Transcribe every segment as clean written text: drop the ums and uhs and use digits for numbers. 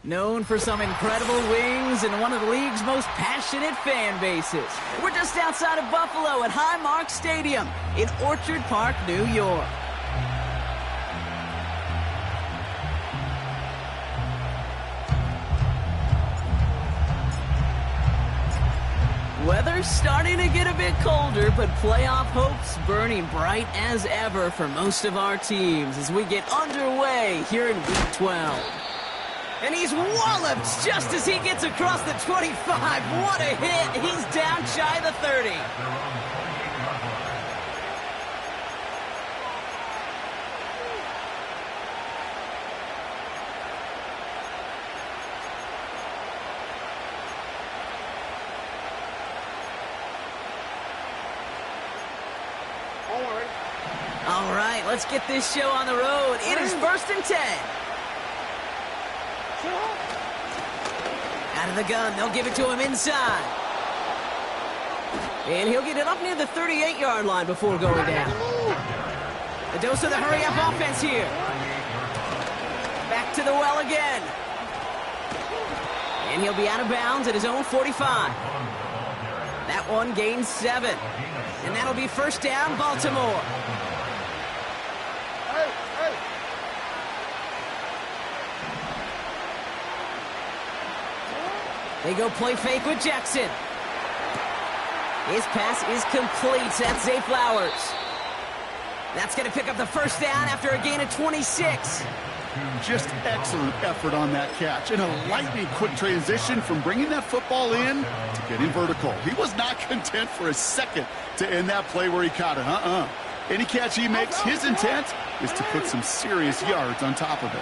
Known for some incredible wings and one of the league's most passionate fan bases. We're just outside of Buffalo at Highmark Stadium in Orchard Park, New York. Weather's starting to get a bit colder, but playoff hopes burning bright as ever for most of our teams as we get underway here in Week 12. And he's walloped just as he gets across the 25. What a hit. He's down shy of the 30. All right, let's get this show on the road. It is 1st and 10. Out of the gun, they'll give it to him inside. And he'll get it up near the 38-yard line before going down. A dose of the hurry-up offense here. Back to the well again. And he'll be out of bounds at his own 45. That one gains 7. And that'll be first down, Baltimore. They go play fake with Jackson. His pass is complete. That's Zay Flowers. That's going to pick up the first down after a gain of 26. Just excellent effort on that catch. And a lightning quick transition from bringing that football in to getting vertical. He was not content for a second to end that play where he caught it. Any catch he makes, his intent is to put some serious yards on top of it.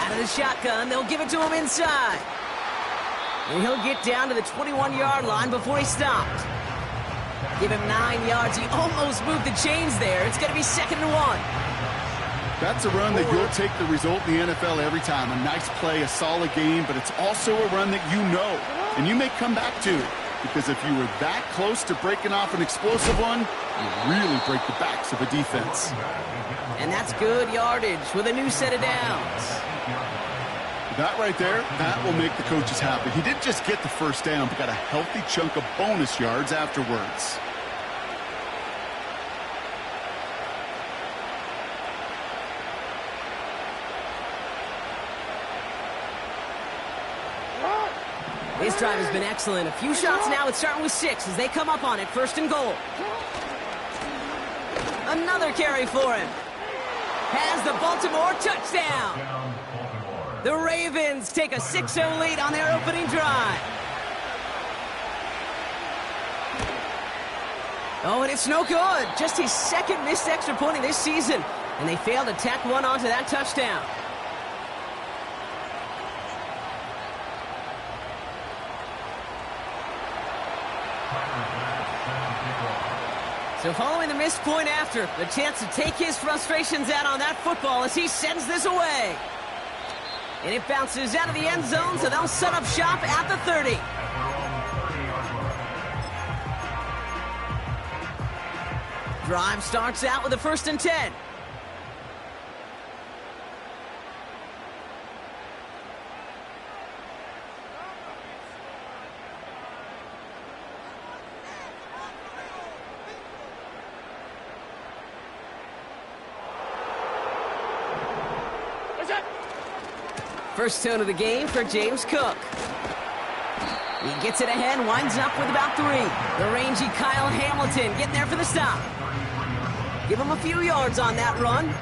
Out of the shotgun, they'll give it to him inside. And he'll get down to the 21-yard line before he stopped. Give him 9 yards. He almost moved the chains there. It's going to be 2nd and 1. That's a run that you'll take the result in the NFL every time. A nice play, a solid game, but it's also a run that you know, and you may come back to. Because if you were that close to breaking off an explosive one, you really break the backs of a defense. And that's good yardage with a new set of downs. That right there, that will make the coaches happy. He didn't just get the first down, but got a healthy chunk of bonus yards afterwards. His drive has been excellent. A few shots now. It's starting with 6 as they come up on it. 1st and goal. Another carry for him. Has the Baltimore touchdown. The Ravens take a 6-0 lead on their opening drive. Oh, and it's no good. Just his 2nd missed extra point of this season. And they failed to tack one onto that touchdown. So following the missed point after, the chance to take his frustrations out on that football as he sends this away. And it bounces out of the end zone, so they'll set up shop at the 30. Drive starts out with a 1st and 10. First tone of the game for James Cook. He gets it ahead, winds up with about 3. The rangy Kyle Hamilton getting there for the stop. Give him a few yards on that run.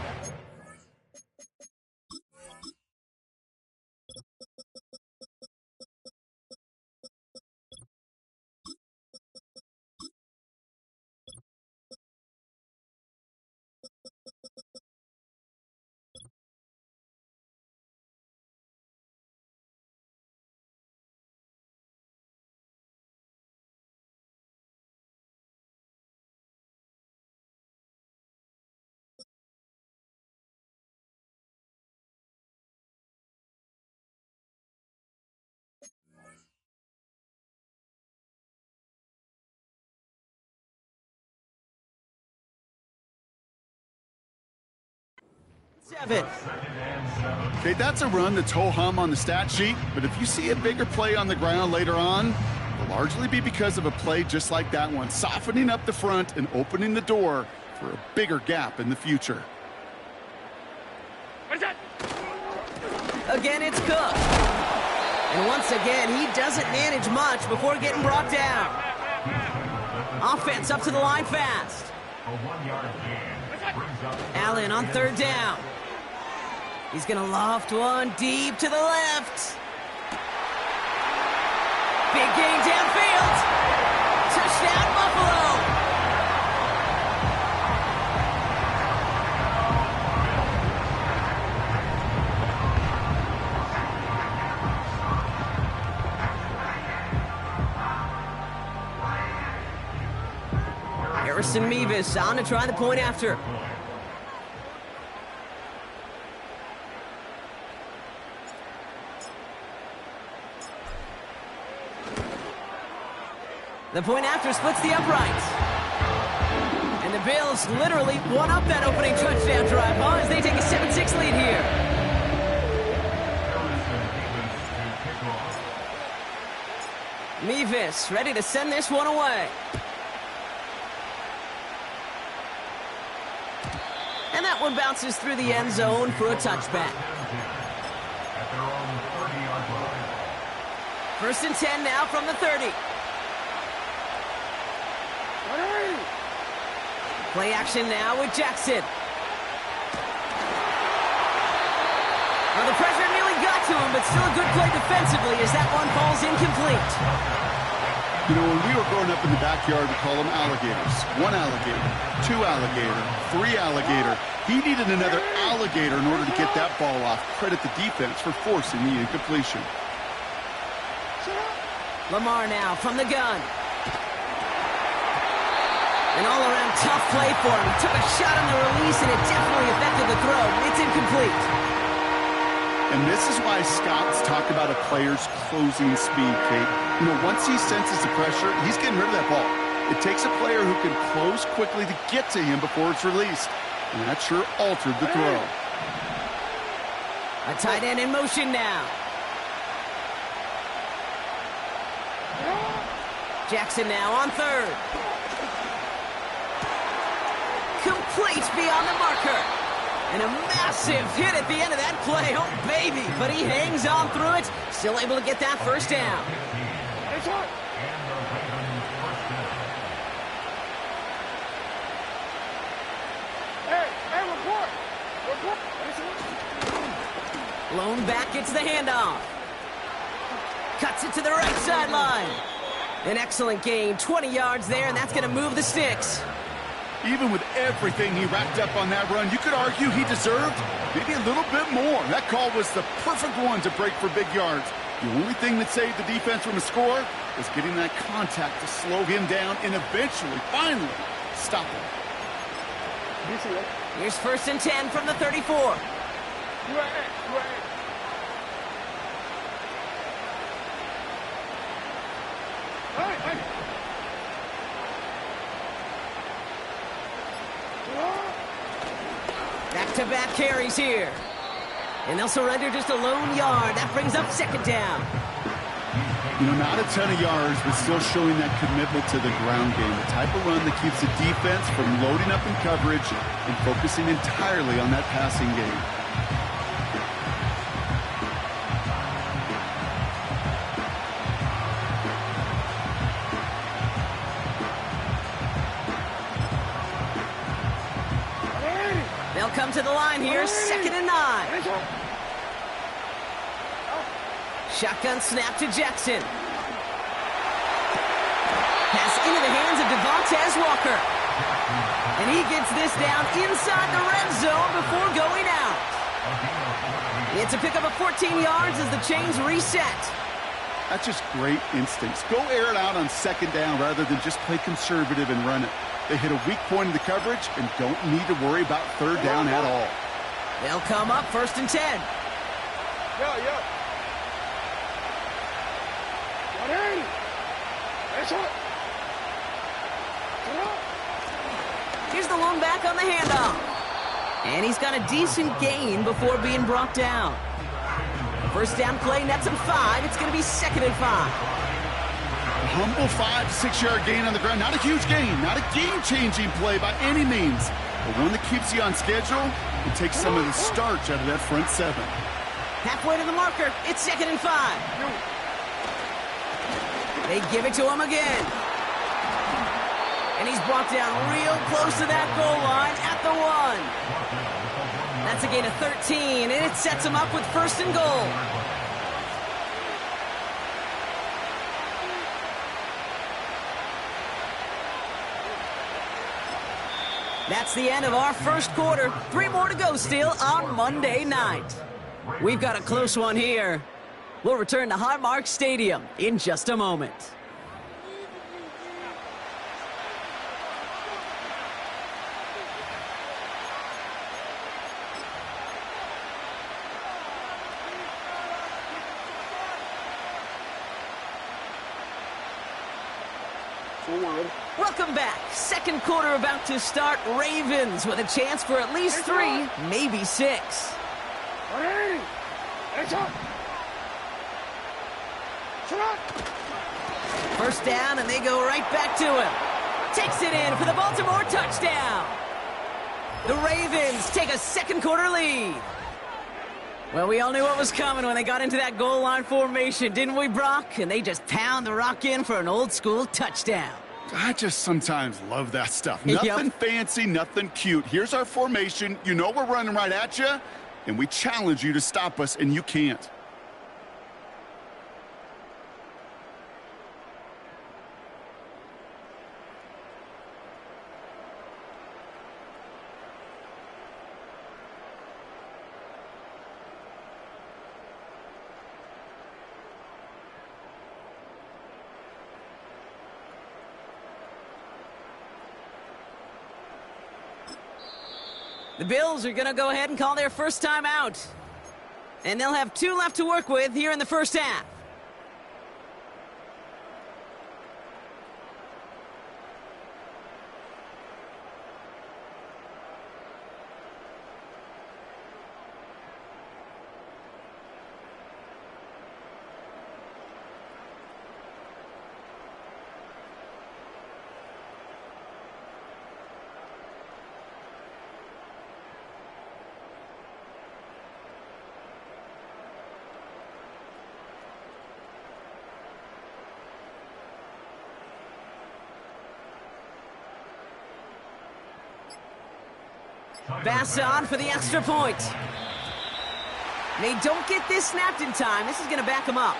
Okay, that's a run that's ho-hum on the stat sheet, but if you see a bigger play on the ground later on, it'll largely be because of a play just like that one, softening up the front and opening the door for a bigger gap in the future. Again, it's Cook. And once again, he doesn't manage much before getting brought down. Offense up to the line fast. Allen on third down. He's going to loft one deep to the left. Big gain downfield. Touchdown, Buffalo. Harrison Mevis on to try the point after. The point after splits the uprights. And the Bills literally won up that opening touchdown drive, as they take a 7-6 lead here. Mevis ready to send this one away. And that one bounces through the end zone for a touchback. 1st and 10 now from the 30. Play action now with Jackson. Well, the pressure nearly got to him, but still a good play defensively as that one falls incomplete. You know, when we were growing up in the backyard, we call them alligators. 1 alligator, 2 alligator, 3 alligator. He needed another alligator in order to get that ball off. Credit the defense for forcing the incompletion. Lamar now from the gun. An all-around tough play for him. He took a shot on the release, and it definitely affected the throw. It's incomplete. And this is why scouts talk about a player's closing speed, Kate. You know, once he senses the pressure, he's getting rid of that ball. It takes a player who can close quickly to get to him before it's released. And that sure altered the throw. A tight end in motion now. Jackson now on third. Complete beyond the marker. And a massive hit at the end of that play. Oh, baby. But he hangs on through it. Still able to get that first down. Lone back gets the handoff. Cuts it to the right sideline. An excellent gain. 20 yards there, and that's going to move the sticks. Even with everything he racked up on that run, you could argue he deserved maybe a little bit more. That call was the perfect one to break for big yards. The only thing that saved the defense from a score was getting that contact to slow him down and eventually, finally, stop him. Here's 1st and 10 from the 34. Back-to-back carries here. And they'll surrender just a lone yard. That brings up 2nd down. You know, not a ton of yards, but still showing that commitment to the ground game. The type of run that keeps the defense from loading up in coverage and focusing entirely on that passing game. They'll come to the line here, 2nd and 9. Shotgun snap to Jackson. Pass into the hands of Devontae Walker. And he gets this down inside the red zone before going out. It's a pickup of 14 yards as the chains reset. That's just great instincts. Go air it out on 2nd down rather than just play conservative and run it. They hit a weak point in the coverage and don't need to worry about 3rd down at all. They'll come up 1st and 10. Here's the lone back on the handoff. And he's got a decent gain before being brought down. First down play, nets him 5. It's going to be 2nd and 5. A humble 5 to 6 yard gain on the ground. Not a huge gain, not a game-changing play by any means, but one that keeps you on schedule and takes some of the starch out of that front 7. Halfway to the marker, it's 2nd and 5. They give it to him again. And he's brought down real close to that goal line at the 1. That's a gain of 13, and it sets him up with 1st and goal. That's the end of our first quarter. 3 more to go still on Monday night. We've got a close one here. We'll return to Highmark Stadium in just a moment. Welcome back. Second quarter about to start. Ravens with a chance for at least 3, maybe 6. First down, and they go right back to him. Takes it in for the Baltimore touchdown. The Ravens take a second quarter lead. Well, we all knew what was coming when they got into that goal line formation, didn't we, Brock? And they just pound the rock in for an old-school touchdown. I just sometimes love that stuff. Nothing fancy, nothing cute. Here's our formation. You know we're running right at you, and we challenge you to stop us, and you can't. The Bills are going to go ahead and call their first time out. And they'll have 2 left to work with here in the first half. Bass on for the extra point. They don't get this snapped in time. This is going to back them up.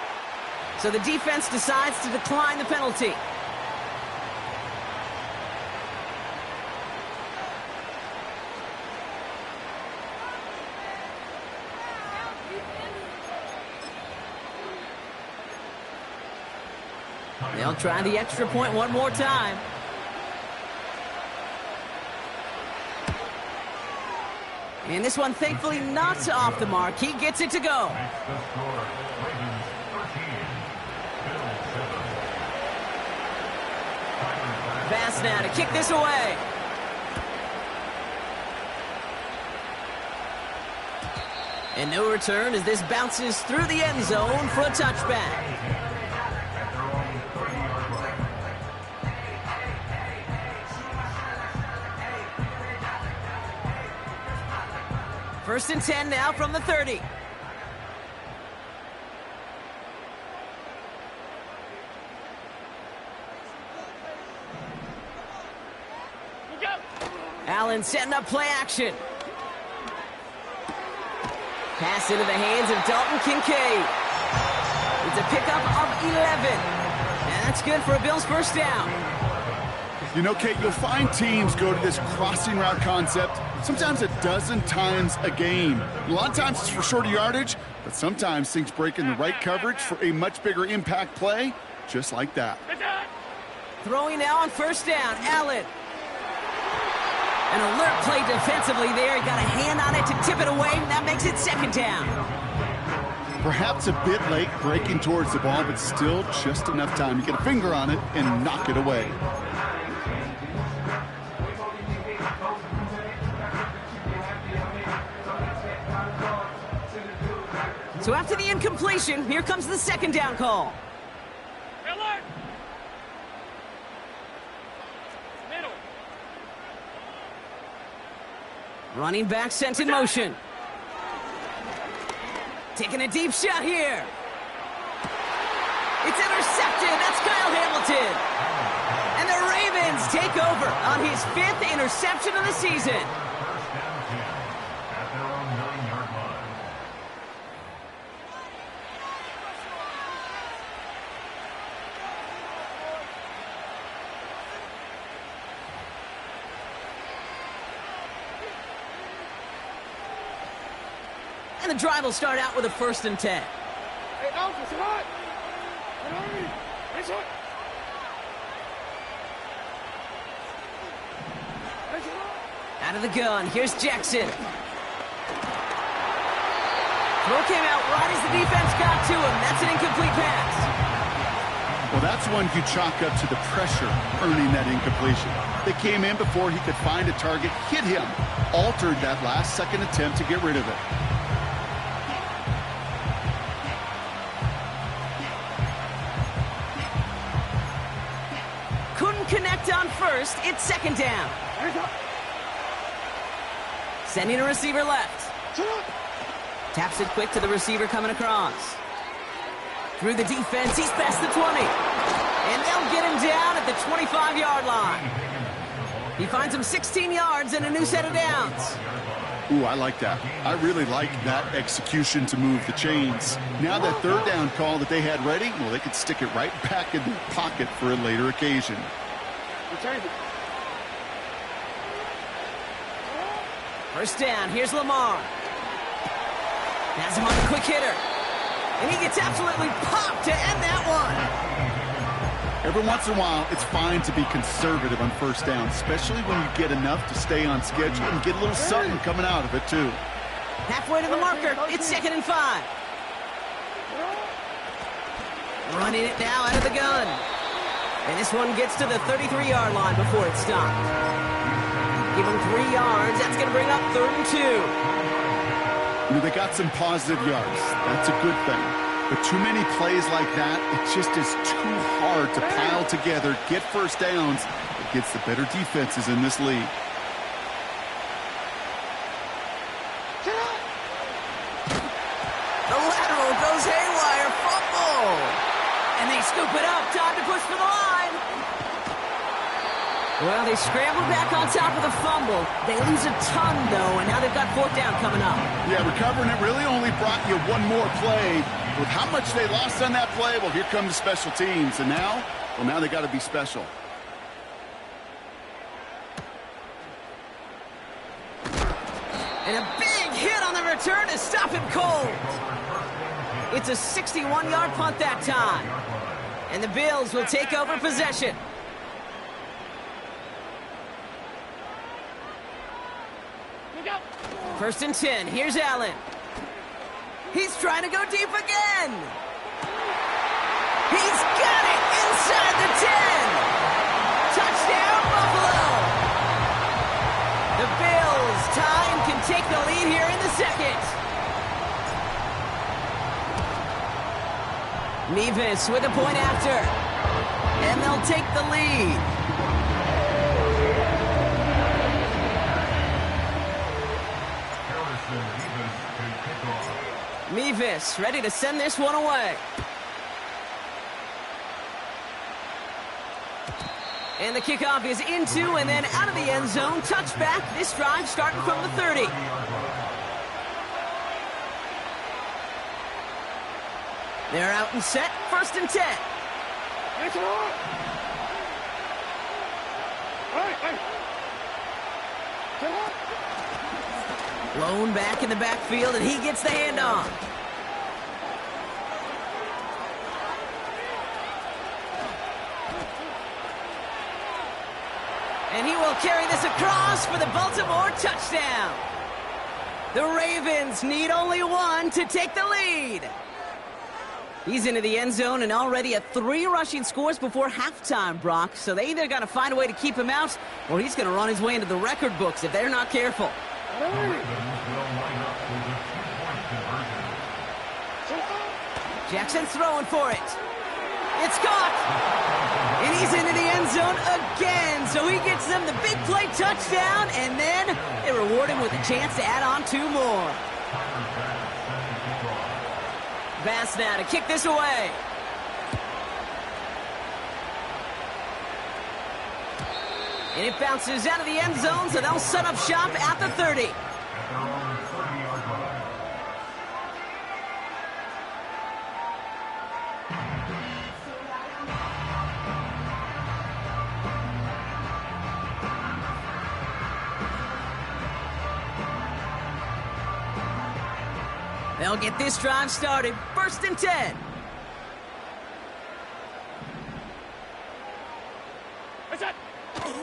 So the defense decides to decline the penalty. They'll try the extra point one more time. And this one, thankfully, not off the mark. He gets it to go. Pass now to kick this away. And no return as this bounces through the end zone for a touchback. First and 10 now from the 30. Allen setting up play action. Pass into the hands of Dalton Kincaid. It's a pickup of 11. And that's good for a Bills first down. You know, Kate, you'll find teams go to this crossing route concept sometimes 12 times a game. A lot of times it's for shorter yardage, but sometimes things break in the right coverage for a much bigger impact play, just like that. Throwing now on first down, Allen. An alert play defensively there. He got a hand on it to tip it away, and that makes it second down. Perhaps a bit late breaking towards the ball, but still just enough time to get a finger on it and knock it away. So after the incompletion, here comes the second down call. Running back sent in motion. Taking a deep shot here. It's intercepted. That's Kyle Hamilton. And the Ravens take over on his 5th interception of the season. And the drive will start out with a 1st and 10. Out of the gun, here's Jackson. Throw came out right as the defense got to him. That's an incomplete pass. Well, that's one you chalk up to the pressure earning that incompletion. They came in before he could find a target, hit him, altered that last-second attempt to get rid of it. Couldn't connect on 1st. It's 2nd down. Sending a receiver left. Taps it quick to the receiver coming across. Through the defense, he's past the 20. And they'll get him down at the 25-yard line. He finds him 16 yards and a new set of downs. Ooh, I like that. I really like that execution to move the chains. Now that 3rd down call that they had ready, well, they could stick it right back in their pocket for a later occasion. First down, here's Lamar. Has him on the quick hitter. And he gets absolutely popped to end that one. Every once in a while, it's fine to be conservative on 1st down, especially when you get enough to stay on schedule and get a little something coming out of it, too. Halfway to the marker, it's 2nd and 5. Running it now out of the gun. And this one gets to the 33-yard line before it's stopped. Give him 3 yards. That's going to bring up 3rd and 2. You know, they got some positive yards. That's a good thing. But too many plays like that, it just is too hard to pile together, get 1st downs against the better defenses in this league. The lateral goes haywire. Fumble. And they scoop it up. Time to push for the line. Well, they scramble back on top of the fumble. They lose a ton, though, and now they've got 4th down coming up. Yeah, recovering it really only brought you one more play. With how much they lost on that play, well, here come the special teams. And now, well, now they got to be special. And a big hit on the return to stop him cold. It's a 61-yard punt that time. And the Bills will take over possession. First and 10. Here's Allen. He's trying to go deep again. He's got it inside the 10. Touchdown, Buffalo. The Bills tie and can take the lead here in the 2nd. Nevis with a point after. And they'll take the lead. Nevis ready to send this one away. And the kickoff is into and then out of the end zone. Touchback. This drive starting from the 30. They're out and set. First and 10. Blown back in the backfield, and he gets the handoff. And he will carry this across for the Baltimore touchdown. The Ravens need only one to take the lead. He's into the end zone and already at 3 rushing scores before halftime, Brock. So they either got to find a way to keep him out, or he's going to run his way into the record books if they're not careful. Jackson's throwing for it. It's caught. And he's into the end zone again. So he gets them the big play touchdown, and then they reward him with a chance to add on 2 more. Bass now to kick this away. And it bounces out of the end zone, so they'll set up shop at the 30. They'll get this drive started. 1st and 10.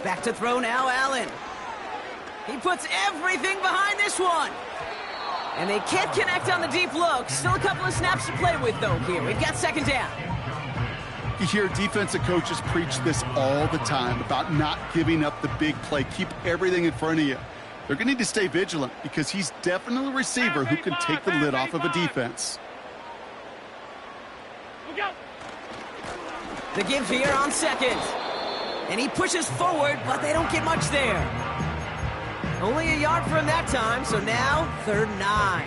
Back to throw now, Allen. He puts everything behind this one. And they can't connect on the deep look. Still a couple of snaps to play with, though, here. We've got 2nd down. You hear defensive coaches preach this all the time about not giving up the big play. Keep everything in front of you. They're going to need to stay vigilant because he's definitely a receiver who can take the lid off of a defense. The give here on 2nd. And he pushes forward, but they don't get much there. Only a yard for him that time, so now 3rd and 9.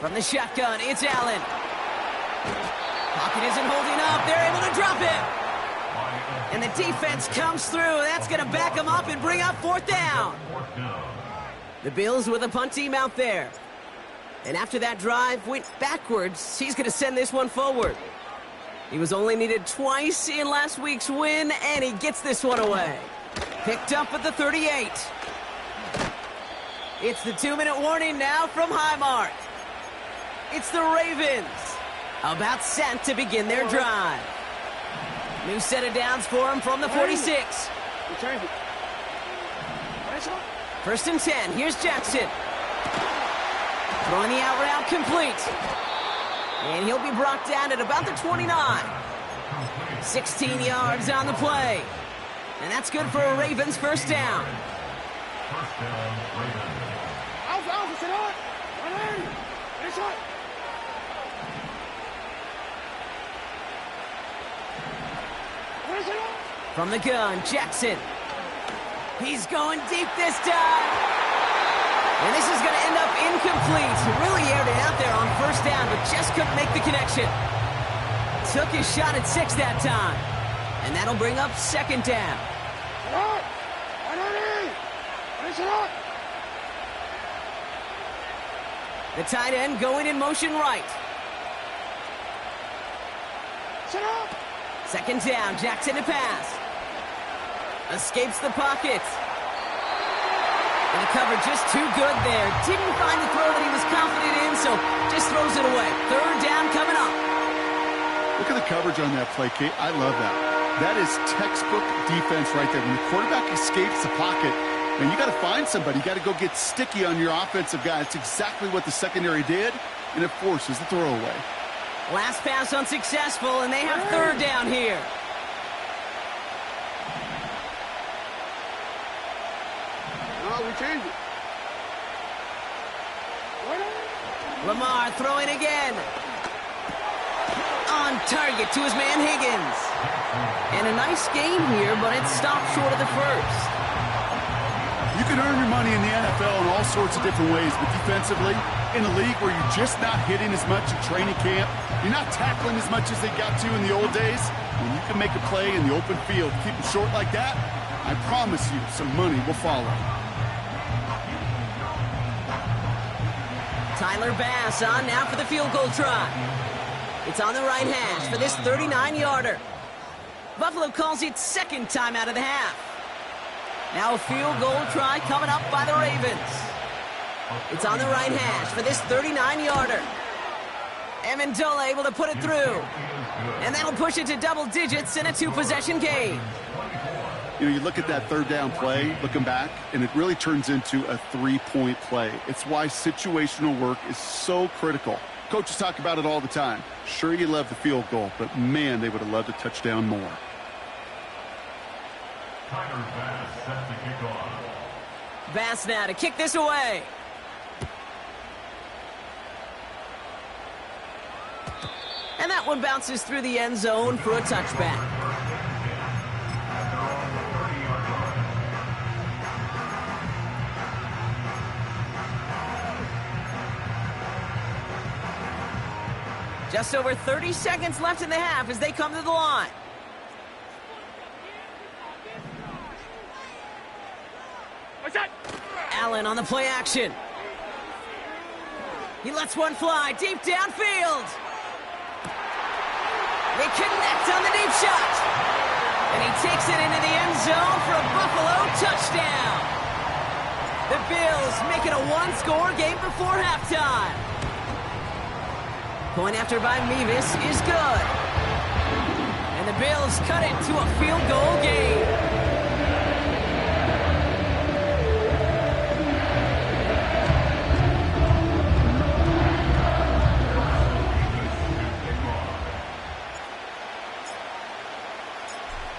From the shotgun, it's Allen. Pocket isn't holding up. They're able to drop it. And the defense comes through. That's going to back them up and bring up 4th down. The Bills with a punt team out there. And after that drive went backwards, he's going to send this one forward. He was only needed twice in last week's win, and he gets this one away. Picked up at the 38. It's the 2-minute warning now from Highmark. It's the Ravens, about set to begin their drive. New set of downs for him from the 46. 1st and 10, here's Jackson. Throwing the out route complete. And he'll be brought down at about the 29. 16 yards on the play. And that's good for a Ravens 1st down. From the gun, Jackson. He's going deep this time. And this is going to end up incomplete. He really aired it out there on 1st down, but just couldn't make the connection. Took his shot at 6 that time. And that'll bring up 2nd down. The tight end going in motion right. 2nd down, Jackson to pass. Escapes the pocket. And the cover just too good there. Didn't find the throw that he was confident in, so just throws it away. 3rd down coming up. Look at the coverage on that play, Kate. I love that. That is textbook defense right there. When the quarterback escapes the pocket, and you got to find somebody. You got to go get sticky on your offensive guy. It's exactly what the secondary did, and it forces the throwaway. Last pass unsuccessful, and they have 3rd down here. We changed it. Lamar throwing again. On target to his man Higgins. And a nice game here, but it stopped short of the 1st. You can earn your money in the NFL in all sorts of different ways, but defensively, in a league where you're just not hitting as much at training camp, you're not tackling as much as they got to in the old days, when you can make a play in the open field, keep them short like that, I promise you some money will follow. Tyler Bass on now for the field goal try. It's on the right hash for this 39-yarder. Buffalo calls it 2nd time out of the half. Now a field goal try coming up by the Ravens. It's on the right hash for this 39-yarder. Amendola able to put it through. And that'll push it to double digits in a 2-possession game. You know, you look at that third down play, looking back, and it really turns into a 3-point play. It's why situational work is so critical. Coaches talk about it all the time. Sure, you love the field goal, but man, they would have loved a touchdown more. Tyler Bass set the kickoff. Bass now to kick this away. And that one bounces through the end zone for a touchback. Just over 30 seconds left in the half as they come to the line. Allen on the play action. He lets one fly deep downfield. They connect on the deep shot. And he takes it into the end zone for a Buffalo touchdown. The Bills make it a one-score game before halftime. Point after by Mevis is good. And the Bills cut it to a field goal game.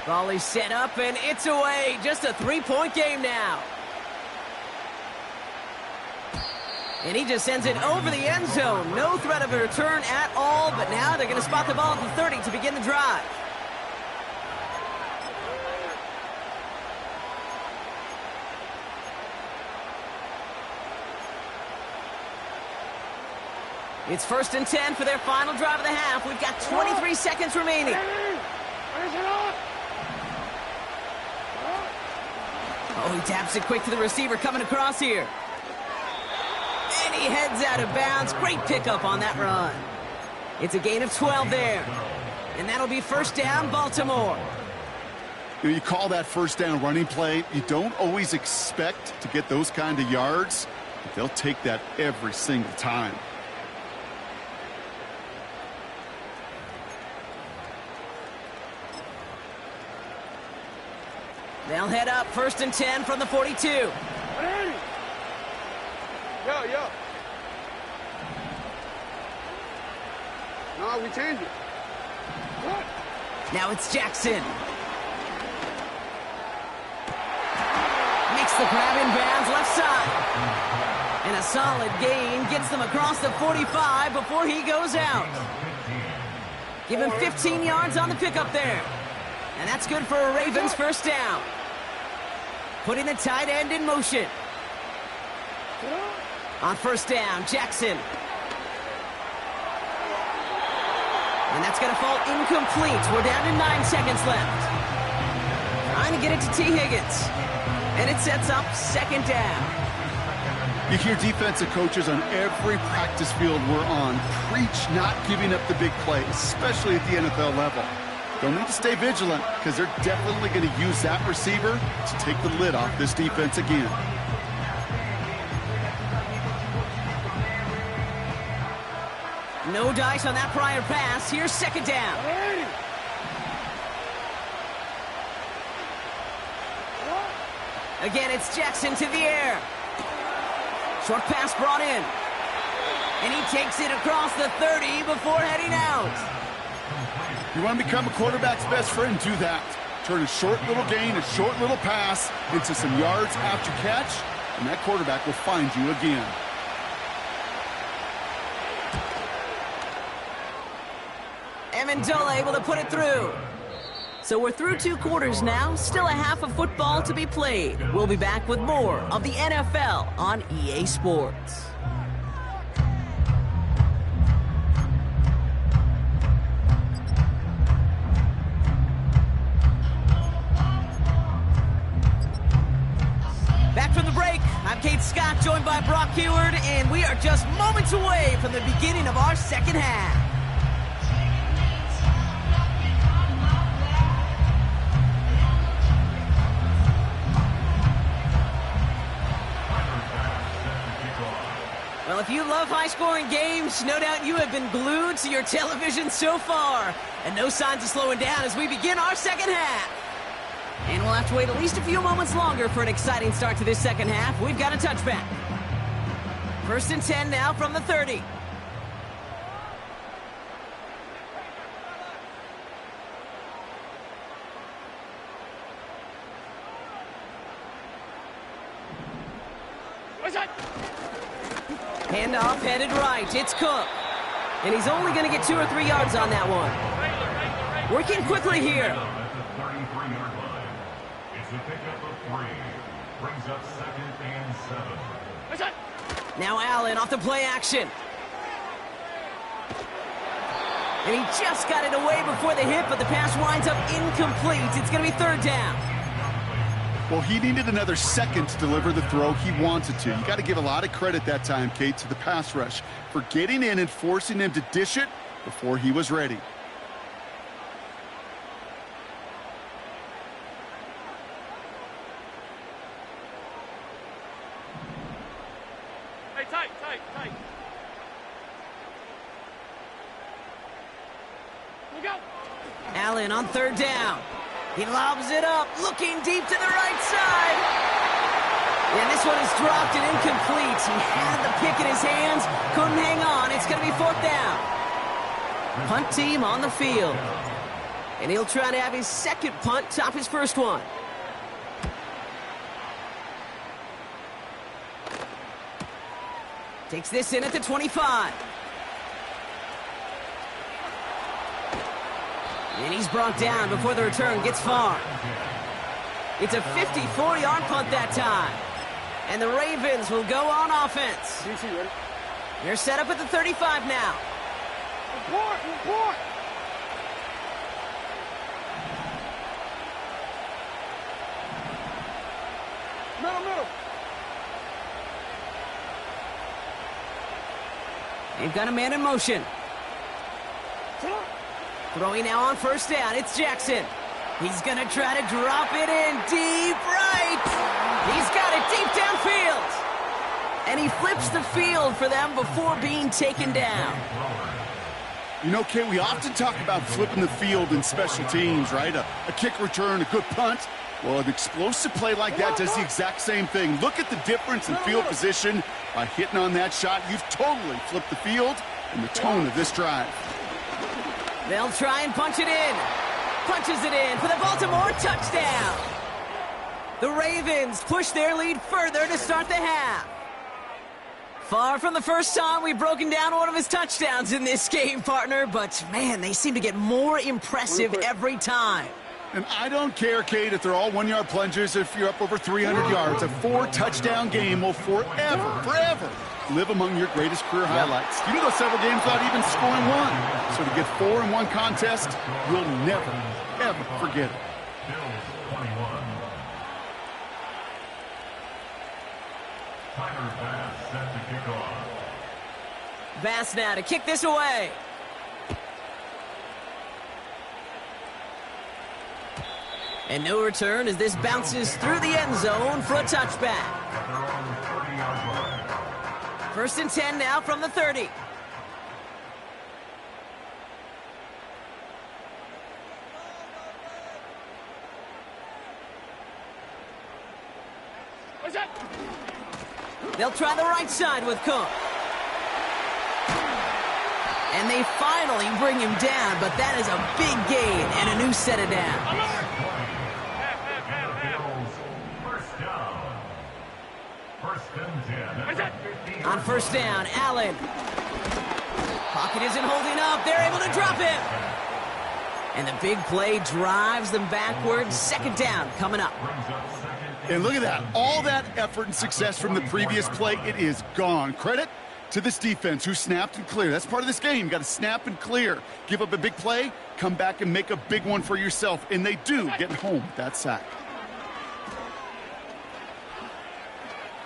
Volley set up, and it's away. Just a 3-point game now. And he just sends it over the end zone. No threat of a return at all, but now they're going to spot the ball at the 30 to begin the drive. It's 1st and 10 for their final drive of the half. We've got 23 seconds remaining. Oh, he taps it quick to the receiver coming across here. And he heads out of bounds. Great pickup on that run. It's a gain of 12 there. And that'll be 1st down, Baltimore. You know, you call that 1st down running play. You don't always expect to get those kind of yards, but they'll take that every single time. They'll head up 1st and 10 from the 42. Yo. No, we changed it. What? Now it's Jackson. Makes the grab in bounds left side. And a solid gain gets them across the 45 before he goes out. Give him 15 yards on the pickup there. And that's good for a Ravens 1st down. Putting the tight end in motion. On 1st down, Jackson. And that's going to fall incomplete. We're down to 9 seconds left. Trying to get it to T. Higgins. And it sets up 2nd down. You hear defensive coaches on every practice field we're on preach not giving up the big play, especially at the NFL level. They'll need to stay vigilant because they're definitely going to use that receiver to take the lid off this defense again. No dice on that prior pass. Here's 2nd down. Again, it's Jackson to the air. Short pass brought in. And he takes it across the 30 before heading out. You want to become a quarterback's best friend, do that. Turn a short little gain, a short little pass into some yards after catch, and that quarterback will find you again. Amendola able to put it through. So we're through 2 quarters now. Still a half of football to be played. We'll be back with more of the NFL on EA Sports. Back from the break, I'm Kate Scott, joined by Brock Heward, and we are just moments away from the beginning of our 2nd half. Well, if you love high-scoring games, no doubt you have been glued to your television so far. And no signs of slowing down as we begin our second half. And we'll have to wait at least a few moments longer for an exciting start to this second half. We've got a touchback. 1st and 10 now from the 30. Handoff headed right. It's Cook. And he's only going to get 2 or 3 yards on that one. Working quickly here. At the 33-yard line. It's a pickup of 3. Brings up 2nd and 7. Now Allen off the play action. And he just got it away before the hit, but the pass winds up incomplete. It's going to be 3rd down. Well, he needed another second to deliver the throw he wanted to. You got to give a lot of credit that time, Kate, to the pass rush for getting in and forcing him to dish it before he was ready. Hey, tight. Look out. Allen on 3rd down. He lobs it up, looking deep to the right side. And this one is dropped and incomplete. He had the pick in his hands, couldn't hang on. It's going to be 4th down. Punt team on the field. And he'll try to have his second punt top his first one. Takes this in at the 25. And he's brought down before the return gets far. It's a 54-yard punt that time. And the Ravens will go on offense. DC, ready? They're set up at the 35 now. Report! Middle. They've got a man in motion. Throwing now on 1st down. It's Jackson. He's going to try to drop it in deep right. He's got it deep downfield. And he flips the field for them before being taken down. You know, Kate, we often talk about flipping the field in special teams, right? A kick return, a good punt. Well, an explosive play like that does the exact same thing. Look at the difference in field position. By hitting on that shot, you've totally flipped the field and the tone of this drive. They'll try and punch it in. Punches it in for the Baltimore touchdown. The Ravens push their lead further to start the half. Far from the first time we've broken down one of his touchdowns in this game, partner, but man, they seem to get more impressive every time. And I don't care, Kate, if they're all 1-yard plungers, if you're up over 300 yards. A 4-touchdown game will forever live among your greatest career highlights. You know those several games without even scoring one. So to get 4 in one contest, you'll never, ever forget it. Bills 21. Tyler Bass set to kick off. Bass now to kick this away. And no return as this bounces through the end zone for a touchback. 1st and 10 now from the 30. What's that? They'll try the right side with Cook. And they finally bring him down, but that is a big gain and a new set of downs. On 1st down, Allen. Pocket isn't holding up. They're able to drop him. And the big play drives them backwards. 2nd down coming up. And look at that. All that effort and success from the previous play, it is gone. Credit to this defense who snapped and cleared. That's part of this game. You got to snap and clear. Give up a big play, come back and make a big one for yourself. And they do get home with that sack.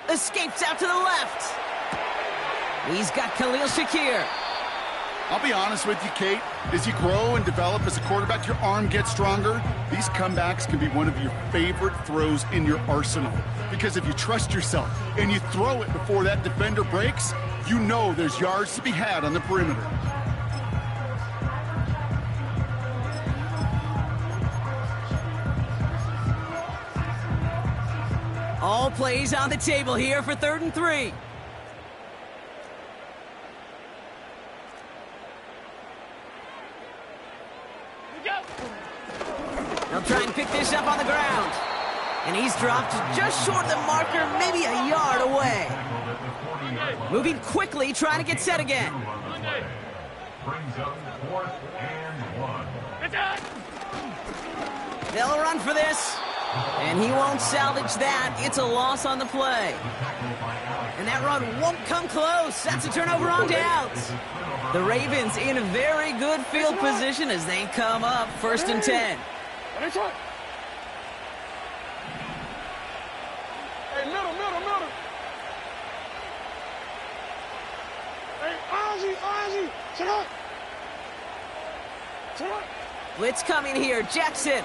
Escapes out to the left. He's got Khalil Shakir. I'll be honest with you, Kate. As you grow and develop as a quarterback, your arm gets stronger. These comebacks can be one of your favorite throws in your arsenal. Because if you trust yourself and you throw it before that defender breaks, you know there's yards to be had on the perimeter. All plays on the table here for 3rd and 3. They'll try and pick this up on the ground. And he's dropped just short of the marker, maybe a yard away. Moving quickly, trying to get set again. Brings up 4th and 1. They'll run for this. And he won't salvage that. It's a loss on the play. And that run won't come close. That's a turnover on downs. The Ravens in a very good field position as they come up 1st and 10. Hey, middle. Hey, Ozzy, sit up. Blitz coming here, Jackson.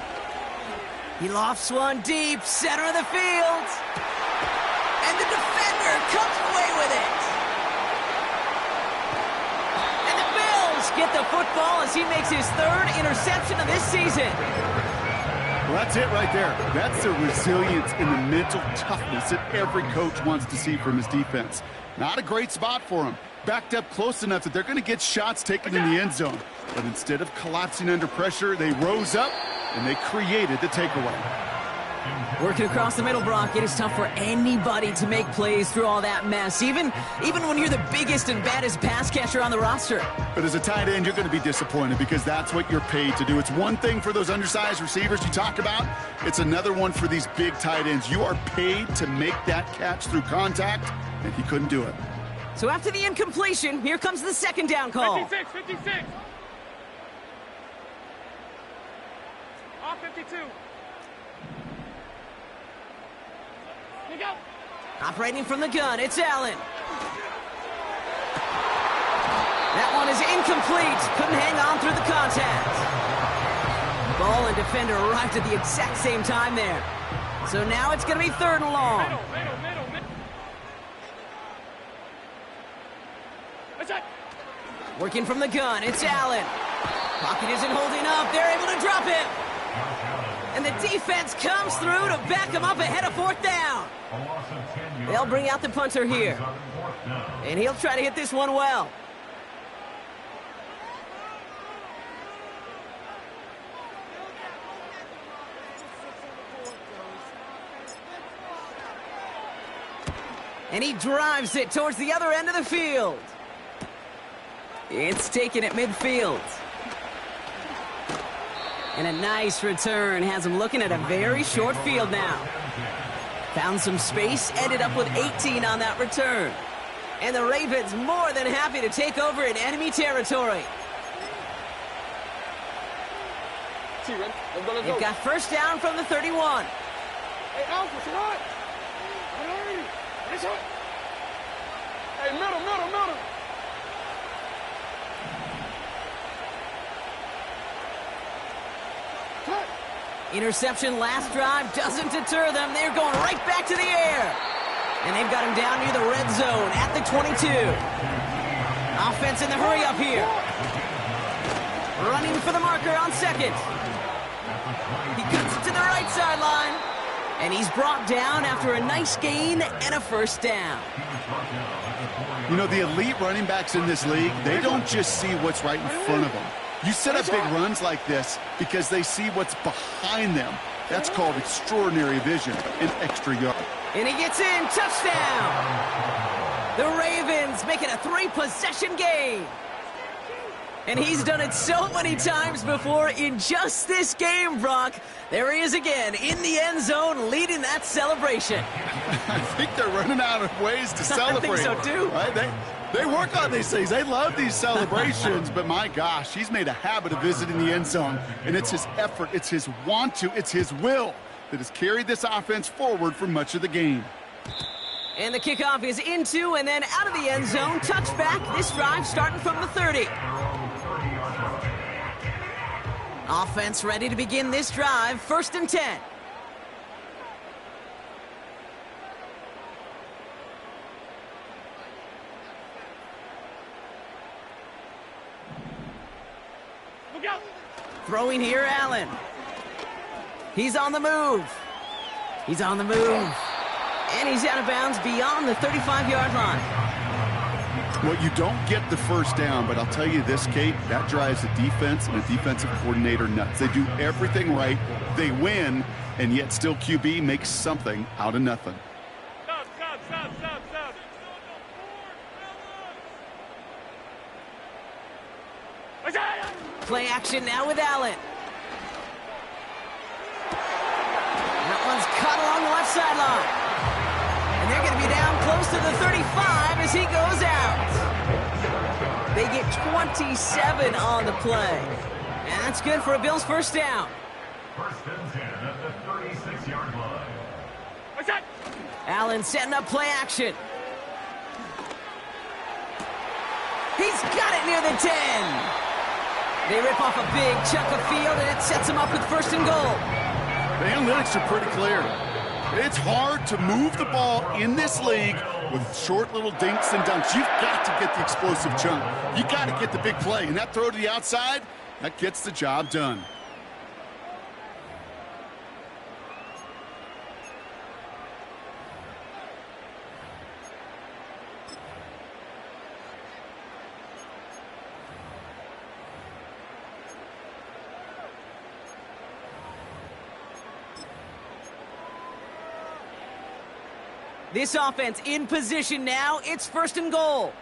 He lofts one deep, center of the field. And the defender comes away with it. And the Bills get the football as he makes his 3rd interception of this season. Well, that's it right there. That's the resilience and the mental toughness that every coach wants to see from his defense. Not a great spot for him. Backed up close enough that they're going to get shots taken in the end zone. But instead of collapsing under pressure, they rose up and they created the takeaway. Working across the middle, Brock, it is tough for anybody to make plays through all that mess, even when you're the biggest and baddest pass catcher on the roster. But as a tight end, you're going to be disappointed because that's what you're paid to do. It's one thing for those undersized receivers you talk about. It's another one for these big tight ends. You are paid to make that catch through contact, and he couldn't do it. So after the incompletion, here comes the 2nd down call. 56. Off 52. You go. Operating from the gun, it's Allen. That one is incomplete. Couldn't hang on through the contact. Ball and defender arrived at the exact same time there. So now it's going to be 3rd and long. Middle. Working from the gun, it's Allen. Pocket isn't holding up. They're able to drop him. And the defense comes through to back him up ahead of 4th down. They'll bring out the punter here. And he'll try to hit this one well. And he drives it towards the other end of the field. It's taken at midfield. And a nice return has him looking at a very short field now. Found some space, ended up with 18 on that return. And the Ravens more than happy to take over in enemy territory. They've got 1st down from the 31. Hey, Alpha, what? Hey, middle. Interception last drive doesn't deter them. They're going right back to the air. And they've got him down near the red zone at the 22. Offense in the hurry up here. Running for the marker on 2nd. He cuts it to the right sideline. And he's brought down after a nice gain and a 1st down. You know, the elite running backs in this league, they don't just see what's right in front of them. You set up big runs like this because they see what's behind them. That's called extraordinary vision and extra yard. And he gets in, touchdown! The Ravens make it a 3-possession game. And he's done it so many times before in just this game, Brock. There he is again in the end zone leading that celebration. I think they're running out of ways to celebrate. I think so too. Right? They work on these things. They love these celebrations. But my gosh, he's made a habit of visiting the end zone. And it's his effort, it's his want to, it's his will that has carried this offense forward for much of the game. And the kickoff is into and then out of the end zone. Touchback. This drive starting from the 30. Offense ready to begin this drive. 1st and 10. Look out. Throwing here, Allen. He's on the move. He's on the move. And he's out of bounds beyond the 35-yard line. Well, you don't get the first down, but I'll tell you this, Kate, that drives the defense and the defensive coordinator nuts. They do everything right, they win, and yet still QB makes something out of nothing. Stop. Play action now with Allen. That one's caught along the left sideline. And they're going to be down close to the 35 as he goes out. They get 27 on the play. And that's good for a Bills first down. 1st and 10 at the 36-yard line. Allen setting up play action. He's got it near the 10. They rip off a big chunk of field, and it sets him up with 1st and goal. The analytics are pretty clear. It's hard to move the ball in this league with short little dinks and dunks. You've got to get the explosive chunk. You got to get the big play. And that throw to the outside, that gets the job done. This offense in position now. It's 1st and goal.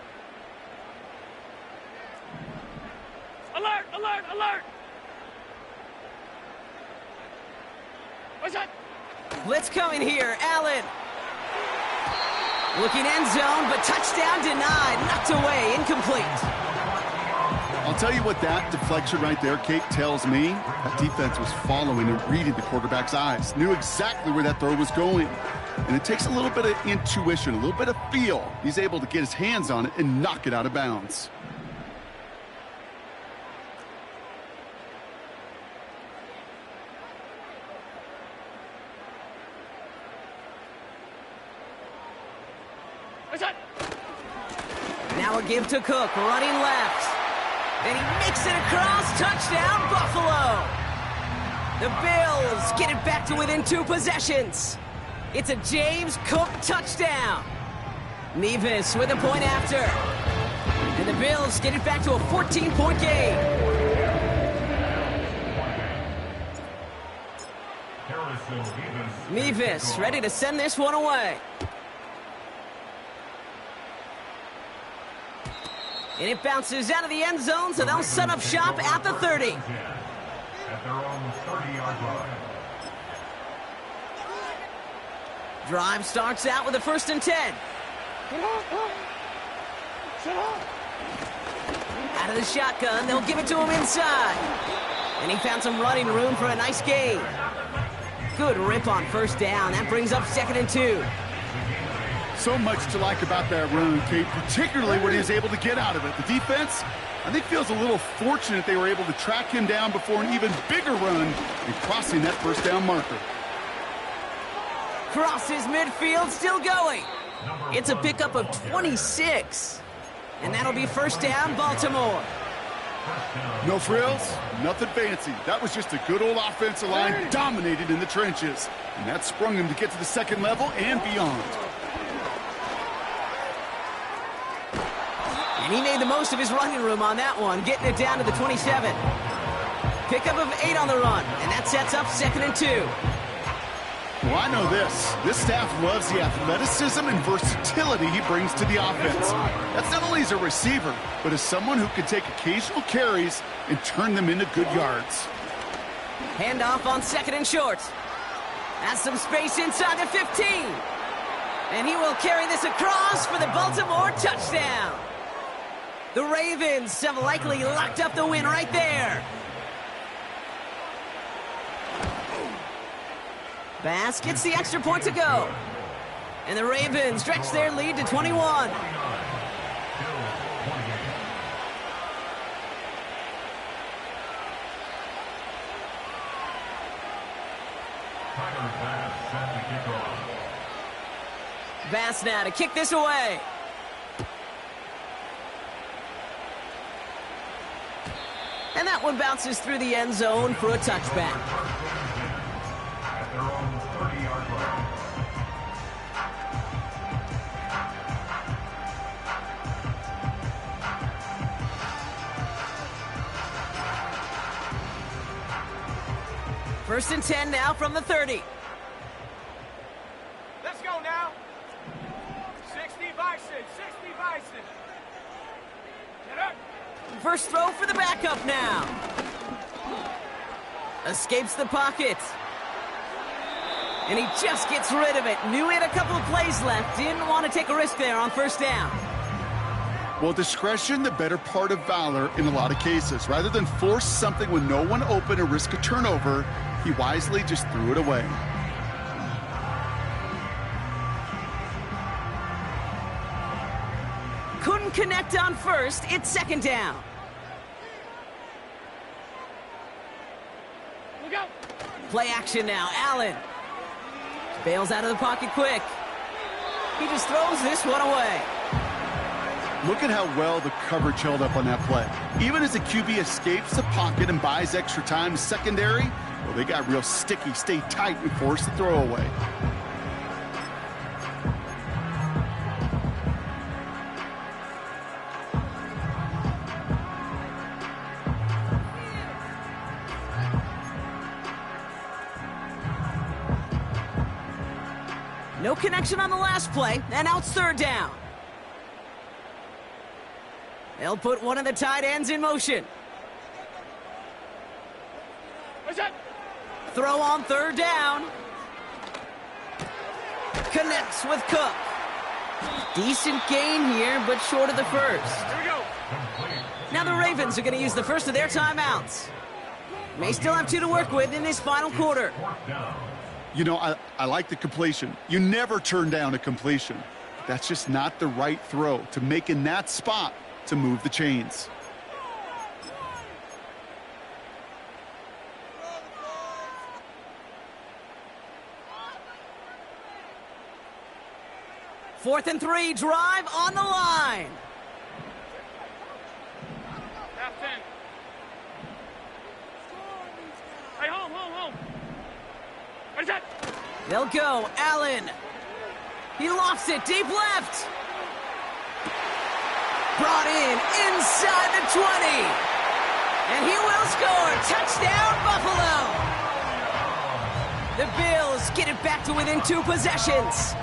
Alert! Blitz coming here. Allen. Looking end zone, but touchdown denied. Knocked away. Incomplete. I'll tell you what that deflection right there, Kate, tells me. That defense was following and reading the quarterback's eyes. Knew exactly where that throw was going. And it takes a little bit of intuition, a little bit of feel. He's able to get his hands on it and knock it out of bounds. Now a give to Cook, running left. And he makes it across. Touchdown, Buffalo. The Bills get it back to within 2 possessions. It's a James Cook touchdown. Nevis with a point after. And the Bills get it back to a 14-point game. Nevis ready to send this one away. And it bounces out of the end zone, so they'll set up shop at the 30. At their own 30-yard line. Drive starts out with a 1st and 10. Out of the shotgun, they'll give it to him inside. And he found some running room for a nice gain. Good rip on 1st down. That brings up 2nd and 2. So much to like about that run, Kate, particularly what he was able to get out of it. The defense, I think, feels a little fortunate they were able to track him down before an even bigger run and crossing that 1st down marker. Crosses midfield, still going. It's a pickup of 26. And that'll be 1st down, Baltimore. No frills, nothing fancy. That was just a good old offensive line dominated in the trenches. And that sprung him to get to the 2nd level and beyond. And he made the most of his running room on that one, getting it down to the 27. Pickup of 8 on the run, and that sets up 2nd and 2. Well, I know this. This staff loves the athleticism and versatility he brings to the offense. That's not only as a receiver, but as someone who can take occasional carries and turn them into good yards. Handoff on 2nd and short. Has some space inside the 15. And he will carry this across for the Baltimore touchdown. The Ravens have likely locked up the win right there. Bass gets the extra point to go. And the Ravens stretch their lead to 21. Bass now to kick this away. And that one bounces through the end zone for a touchback. At their own 30-yard line. First and 10 now from the 30. Let's go now. 60 Bison, 60 Bison. Get up. First throw for the backup now. Escapes the pocket. And he just gets rid of it. Knew he had a couple of plays left. Didn't want to take a risk there on first down. Well, discretion, the better part of valor in a lot of cases. Rather than force something with no one open or risk a turnover, he wisely just threw it away. Couldn't connect on first. It's second down. Look out. Play action now. Allen bails out of the pocket quick. He just throws this one away. Look at how well the coverage held up on that play. Even as the QB escapes the pocket and buys extra time secondary, well, they got real sticky, stay tight, and force the throw away. No connection on the last play, and now it's third down. They'll put one of the tight ends in motion. What's that? Throw on third down. Connects with Cook. Decent gain here, but short of the first. Here we go. Now the Ravens are going to use the first of their timeouts. May still have 2 to work with in this final quarter. You know, I like the completion. You never turn down a completion. That's just not the right throw to make in that spot to move the chains. Fourth and 3, drive on the line. Half 10. Hey, home. What's that? They'll go. Allen. He lofts it deep left. Brought in inside the 20. And he will score. Touchdown, Buffalo. The Bills get it back to within 2 possessions.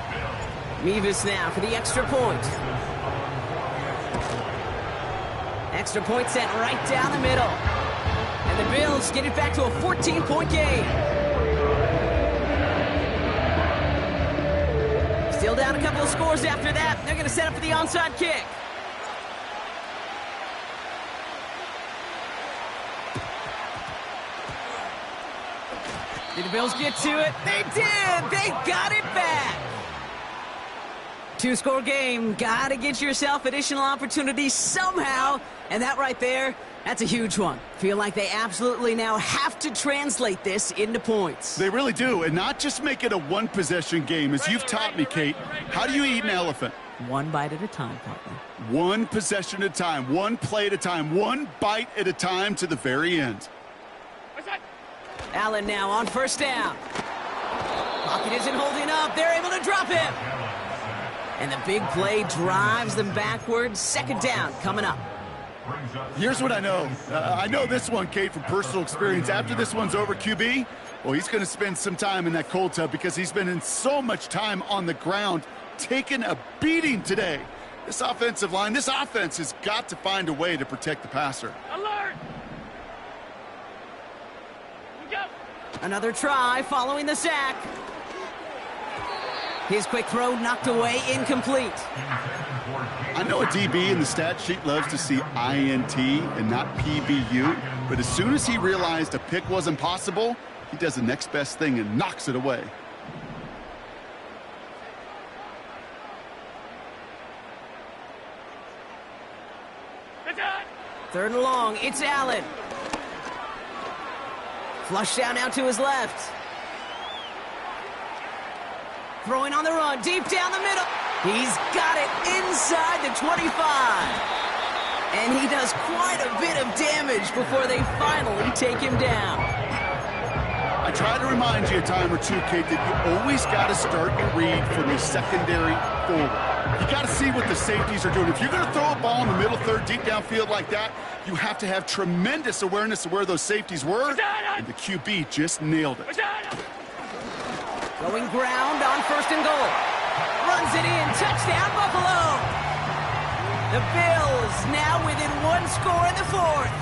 Mevis now for the extra point. Extra point set right down the middle. And the Bills get it back to a 14-point game. Still down a couple of scores after that. They're going to set up for the onside kick. Did the Bills get to it? They did! They got it back! 2-score game. Gotta get yourself additional opportunities somehow. And that right there, that's a huge one. Feel like they absolutely now have to translate this into points. They really do, and not just make it a one-possession game. As you've taught me, Kate, how do you eat an elephant? One bite at a time, partner. One possession at a time, one play at a time, one bite at a time to the very end. What's that? Allen now on first down. Pocket isn't holding up. They're able to drop him. And the big play drives them backwards. Second down coming up. Here's what I know. I know this one, Kate, from personal experience. After this one's over, QB, well, he's going to spend some time in that cold tub because he's been in so much time on the ground, taking a beating today. This offensive line, this offense has got to find a way to protect the passer. Alert! Look out! Another try following the sack. His quick throw knocked away, incomplete. I know a DB in the stat sheet loves to see INT and not PBU, but as soon as he realized a pick wasn't possible, he does the next best thing and knocks it away. Third and long, it's Allen. Flush down now to his left. Throwing on the run, deep down the middle. He's got it inside the 25. And he does quite a bit of damage before they finally take him down. I try to remind you a time or two, Kate, that you always got to start your read from the secondary forward. You got to see what the safeties are doing. If you're going to throw a ball in the middle third, deep downfield like that, you have to have tremendous awareness of where those safeties were, and the QB just nailed it. Going ground on 1st and goal. Runs it in. Touchdown, Buffalo. The Bills now within 1 score in the 4th.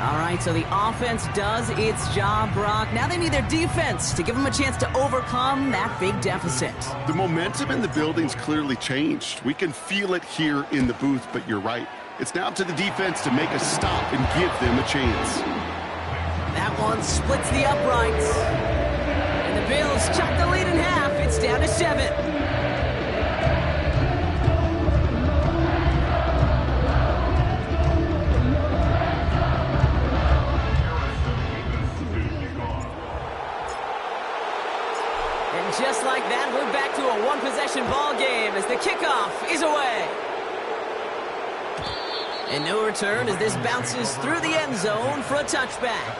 All right, so the offense does its job, Brock. Now they need their defense to give them a chance to overcome that big deficit. The momentum in the building's clearly changed. We can feel it here in the booth, but you're right. It's now up to the defense to make a stop and give them a chance. That one splits the uprights. And the Bills chop the lead in half. It's down to 7. Just like that, we're back to a one-possession ball game as the kickoff is away. And no return as this bounces through the end zone for a touchback.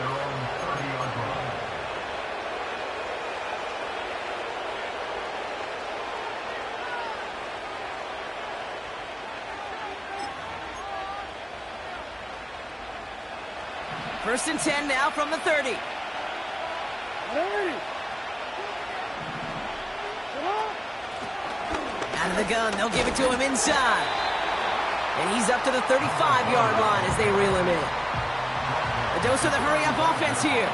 First and 10 now from the 30. Out of the gun, they'll give it to him inside. And he's up to the 35-yard line as they reel him in. A dose of the hurry-up offense here.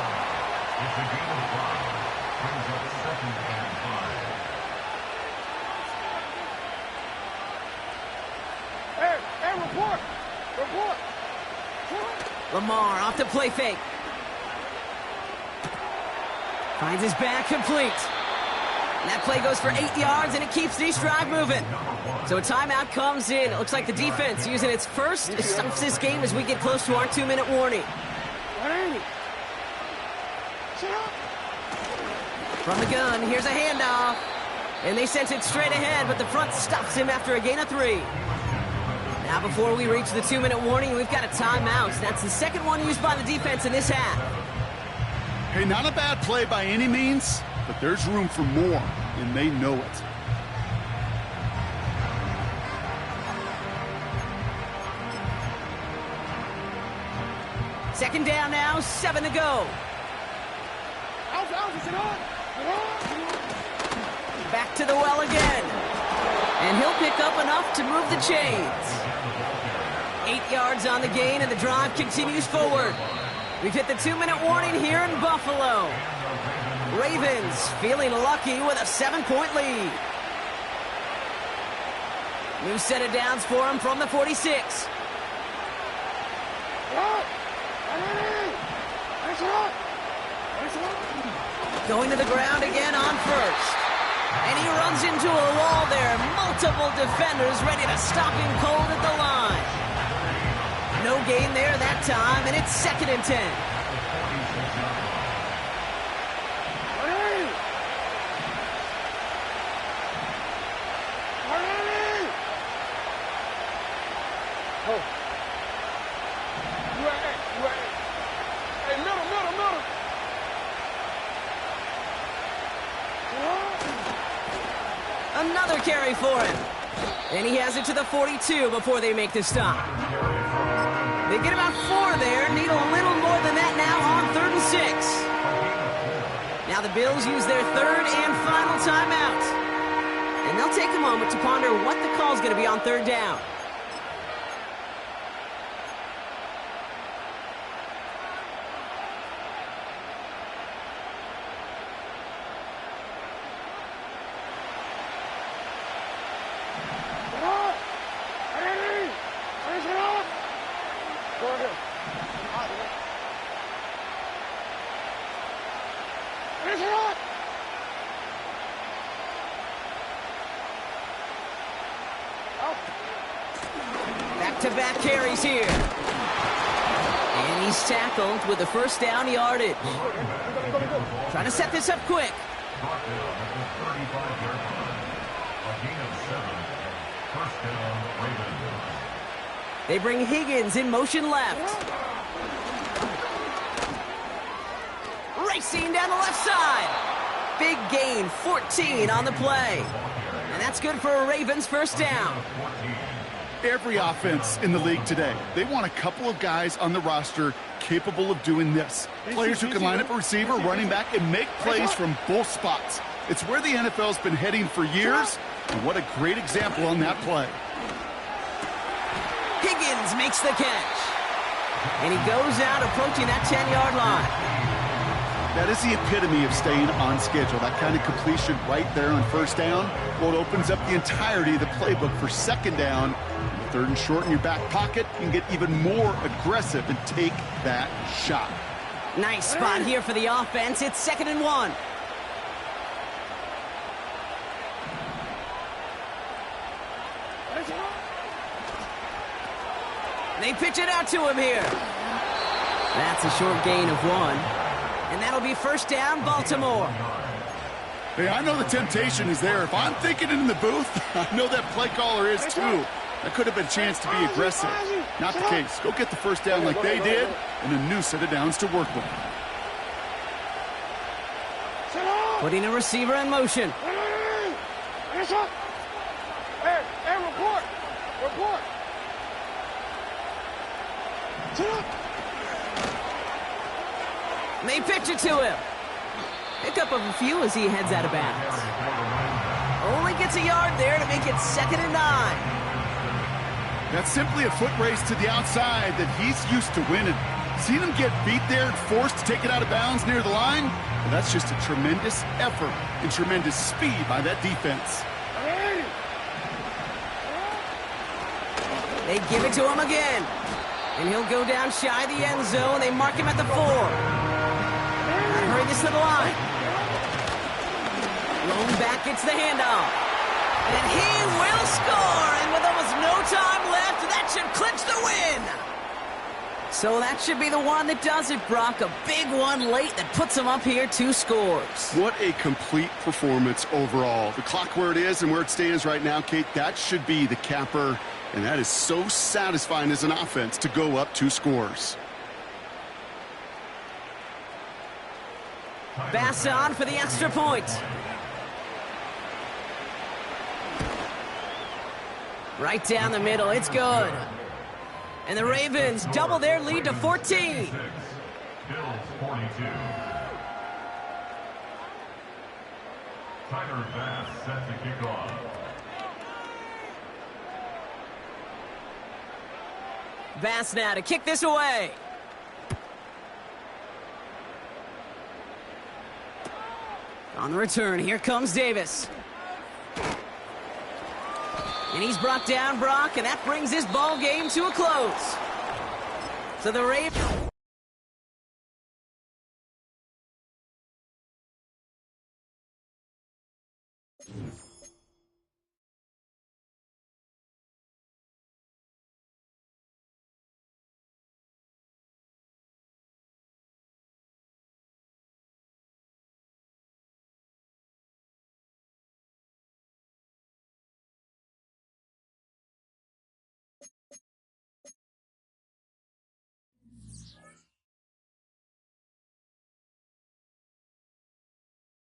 Hey, report! Lamar off the play fake. Finds his back complete. And that play goes for 8 yards, and it keeps this drive moving. So a timeout comes in. It looks like the defense using its first to stop this game as we get close to our 2-minute warning. From the gun, here's a handoff. And they sent it straight ahead, but the front stops him after a gain of 3. Now before we reach the 2-minute warning, we've got a timeout. That's the second one used by the defense in this half. Hey, not a bad play by any means, but there's room for more, and they know it. Second down now, 7 to go. Back to the well again. And he'll pick up enough to move the chains. 8 yards on the gain, and the drive continues forward. We've hit the 2-minute warning here in Buffalo. Ravens feeling lucky with a 7-point lead. New set of downs for him from the 46. Going to the ground again on first. And he runs into a wall there. Multiple defenders ready to stop him cold at the line. No gain there that time, and it's 2nd and 10. Another carry for him. And he has it to the 42 before they make the stop. They get about 4 there. Need a little more than that now on 3rd and 6. Now the Bills use their 3rd and final timeout. And they'll take a moment to ponder what the call is going to be on 3rd down. Back-to-back carries here. And he's tackled with the first down yardage. Trying to set this up quick. Brought down at the 35-yard line. A gain of 7. First down, Ravens. They bring Higgins in motion left. Racing down the left side. Big gain, 14 on the play. And that's good for a Ravens first down. Every offense in the league today, they want a couple of guys on the roster capable of doing this. Players who can line up a receiver, running back, and make plays from both spots. It's where the NFL's been heading for years, and what a great example on that play. Higgins makes the catch. And he goes out approaching that 10-yard line. That is the epitome of staying on schedule. That kind of completion right there on first down. Well, it opens up the entirety of the playbook for second down. Third and short in your back pocket, you can get even more aggressive and take that shot. Nice spot here for the offense. It's 2nd and 1. They pitch it out to him here. That's a short gain of 1. And that'll be first down, Baltimore. Hey, I know the temptation is there. If I'm thinking it in the booth, I know that play caller is too. That could have been a chance to be aggressive. Not the case. Go get the first down like they did, and a new set of downs to work with. Putting a receiver in motion. Hey, report. Report. They pitch it to him. Pick up of a few as he heads out of bounds. Only gets a yard there to make it 2nd and 9. That's simply a foot race to the outside that he's used to winning. Seen him get beat there and forced to take it out of bounds near the line? Well, that's just a tremendous effort and tremendous speed by that defense. They give it to him again. And he'll go down shy of the end zone. They mark him at the 4. Hurry this to the line. Lone back gets the handoff. And he will score. And with almost no time left, that should clinch the win. So that should be the one that does it, Brock. A big one late that puts him up here 2 scores. What a complete performance overall. The clock where it is and where it stands right now, Kate, that should be the capper. And that is so satisfying as an offense to go up 2 scores. Bass on for the extra point. Right down the middle. It's good. And the Ravens double their lead to 14. Bills 42. Tyler Bass set to kick off. Bass now to kick this away. On the return, here comes Davis. And he's brought down, Brock, and that brings this ball game to a close. So the Ravens...